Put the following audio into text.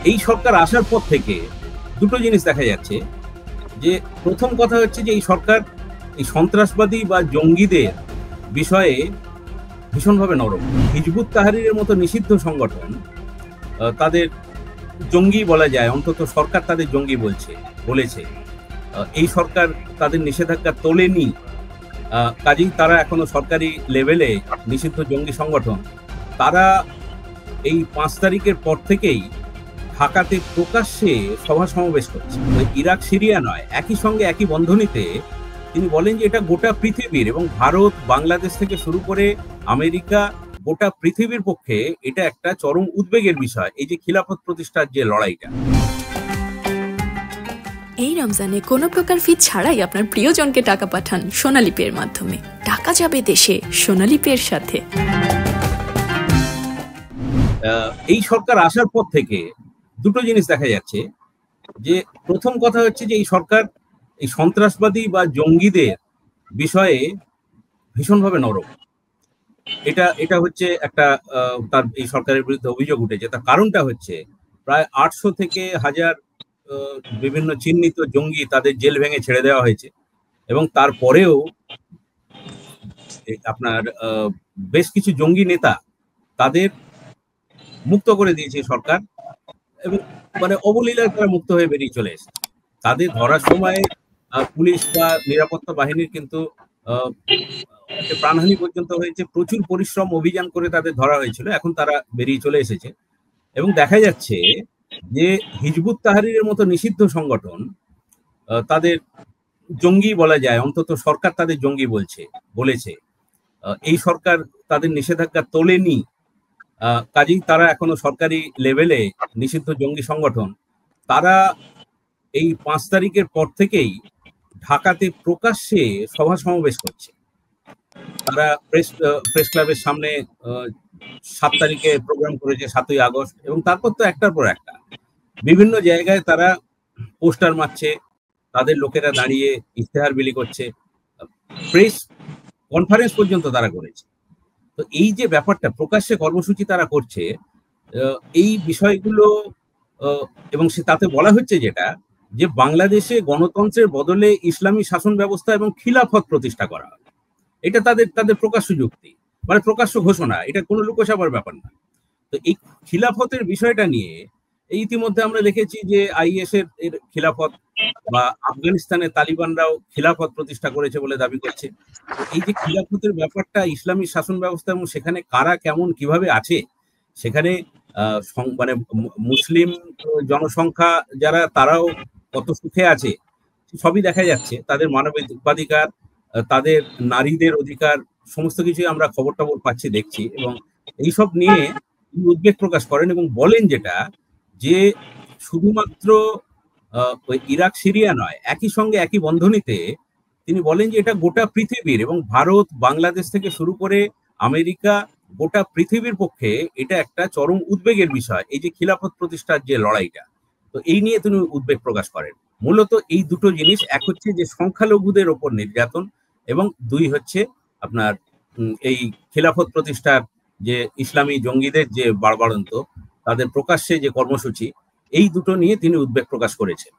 এই সরকার আসার পর থেকে দুটো জিনিস দেখা যাচ্ছে। যে প্রথম কথা হচ্ছে যে এই সরকার এই সন্ত্রাসবাদী বা জঙ্গিদের বিষয়ে ভীষণভাবে নরম। হিজবুত তাহরিরের মতো নিষিদ্ধ সংগঠন তাদের জঙ্গি বলা যায়, অন্তত সরকার তাদের জঙ্গি বলেছে। এই সরকার তাদের নিষেধাজ্ঞা তোলেনি, কাজেই তারা এখনো সরকারি লেভেলে নিষিদ্ধ জঙ্গি সংগঠন। তারা এই 5 তারিখের পর থেকেই ঢাকাতে প্রকাশ্যে সভা সমাবেশ করছে। ইরাক সিরিয়া নয়, একই সঙ্গে একই বন্ধনীতে তিনি বলেন যে এটা গোটা পৃথিবীর এবং ভারত, বাংলাদেশ থেকে শুরু করে আমেরিকা, গোটা পৃথিবীর পক্ষে এটা একটা চরম উদ্বেগের বিষয়, এই যে খিলাফত প্রতিষ্ঠার যে লড়াইটা। এই রমজানে কোনো প্রকার ফি ছাড়াই আপনার প্রিয়জনকে টাকা পাঠান সোনালী পের মাধ্যমে। টাকা যাবে দেশে সোনালী পের সাথে। এই সরকার আসার পর থেকে দুটো জিনিস দেখা যাচ্ছে। যে প্রথম কথা হচ্ছে যে এই সরকার এই সন্ত্রাসবাদী বা জঙ্গিদের বিষয়ে ভীষণভাবে নরম। এটা হচ্ছে একটা তার এই সরকারের বিরুদ্ধে অভিযোগ উঠেছে। তার কারণটা হচ্ছে প্রায় 800 থেকে 1000 বিভিন্ন চিহ্নিত জঙ্গি তাদের জেল ভেঙে ছেড়ে দেওয়া হয়েছে এবং তারপরেও আপনার বেশ কিছু জঙ্গি নেতা তাদের মুক্ত করে দিয়েছে সরকার এবং মানে অবলীলায় তারা মুক্ত হয়ে বেরিয়ে চলে এসেছে। তাদের ধরার সময় পুলিশ বা নিরাপত্তা বাহিনীর কিন্তু প্রাণহানি পর্যন্ত হয়েছে, প্রচুর পরিশ্রম অভিযান করে তাদের ধরা হয়েছিল, এখন তারা বেরিয়ে চলে এসেছে। এবং দেখা যাচ্ছে যে হিজবুত তাহরিরের মতো নিষিদ্ধ সংগঠন তাদের জঙ্গি বলা যায়, অন্তত সরকার তাদের জঙ্গি বলেছে। এই সরকার তাদের নিষেধাজ্ঞা তোলেনি, কাজেই তারা এখনো সরকারি লেভেলে নিষিদ্ধ জঙ্গি সংগঠন। তারা এই 5 তারিখের পর থেকেই ঢাকাতে প্রকাশ্যে সভা সমাবেশ করছে। তারা প্রেস ক্লাবের সামনে 7 তারিখে প্রোগ্রাম করেছে, 7ই আগস্ট, এবং তারপর তো একটার পর একটা বিভিন্ন জায়গায় তারা পোস্টার মারছে, তাদের লোকেরা দাঁড়িয়ে ইশতেহার বিলি করছে, প্রেস কনফারেন্স পর্যন্ত তারা করেছে। তো এই যে ব্যাপারটা, প্রকাশ্যে কর্মসূচি তারা করছে, এই বিষয়গুলো এবং তাতে বলা হচ্ছে যেটা যে বাংলাদেশে গণতন্ত্রের বদলে ইসলামী শাসন ব্যবস্থা এবং খিলাফত প্রতিষ্ঠা করা হবে। এটা তাদের প্রকাশ্য যুক্তি, মানে প্রকাশ্য ঘোষণা, এটা কোনো লুকোছাপার ব্যাপার না। তো এই খিলাফতের বিষয়টা নিয়ে ইতিমধ্যে আমরা দেখেছি যে আইএস এর খিলাফত বা আফগানিস্তানে তালিবানরাও খিলাফত প্রতিষ্ঠা করেছে বলে দাবি করছে। এই যে খিলাফতের ব্যাপারটা, ইসলামী শাসন ব্যবস্থা এবং সেখানে কারা কেমন কিভাবে আছে, সেখানে মানে মুসলিম জনসংখ্যা যারা, তারাও কত সুখে আছে সবই দেখা যাচ্ছে। তাদের মানবাধিকার, তাদের নারীদের অধিকার, সমস্ত কিছুই আমরা খবর টবর পাচ্ছি, দেখছি, এবং এইসব নিয়ে উদ্বেগ প্রকাশ করেন এবং বলেন যেটা যে শুধুমাত্র ওই ইরাক সিরিয়া নয়, একই সঙ্গে একই বন্ধনীতে তিনি বলেন যে এটা গোটা পৃথিবীর এবং ভারত, বাংলাদেশ থেকে শুরু করে আমেরিকা, গোটা পৃথিবীর পক্ষে এটা একটা চরম উদ্বেগের বিষয়, এই যে খিলাফত প্রতিষ্ঠার যে লড়াইটা। তো এই নিয়ে তিনি উদ্বেগ প্রকাশ করেন। মূলত এই দুটো জিনিস, এক হচ্ছে যে সংখ্যালঘুদের ওপর নির্যাতন, এবং দুই হচ্ছে আপনার এই খিলাফত প্রতিষ্ঠার যে ইসলামী জঙ্গিদের যে বাড়বাড়ন্ত, তাদের প্রকাশ্যে যে কর্মসূচি, এই দুটো নিয়ে তিনি উদ্বেগ প্রকাশ করেছেন।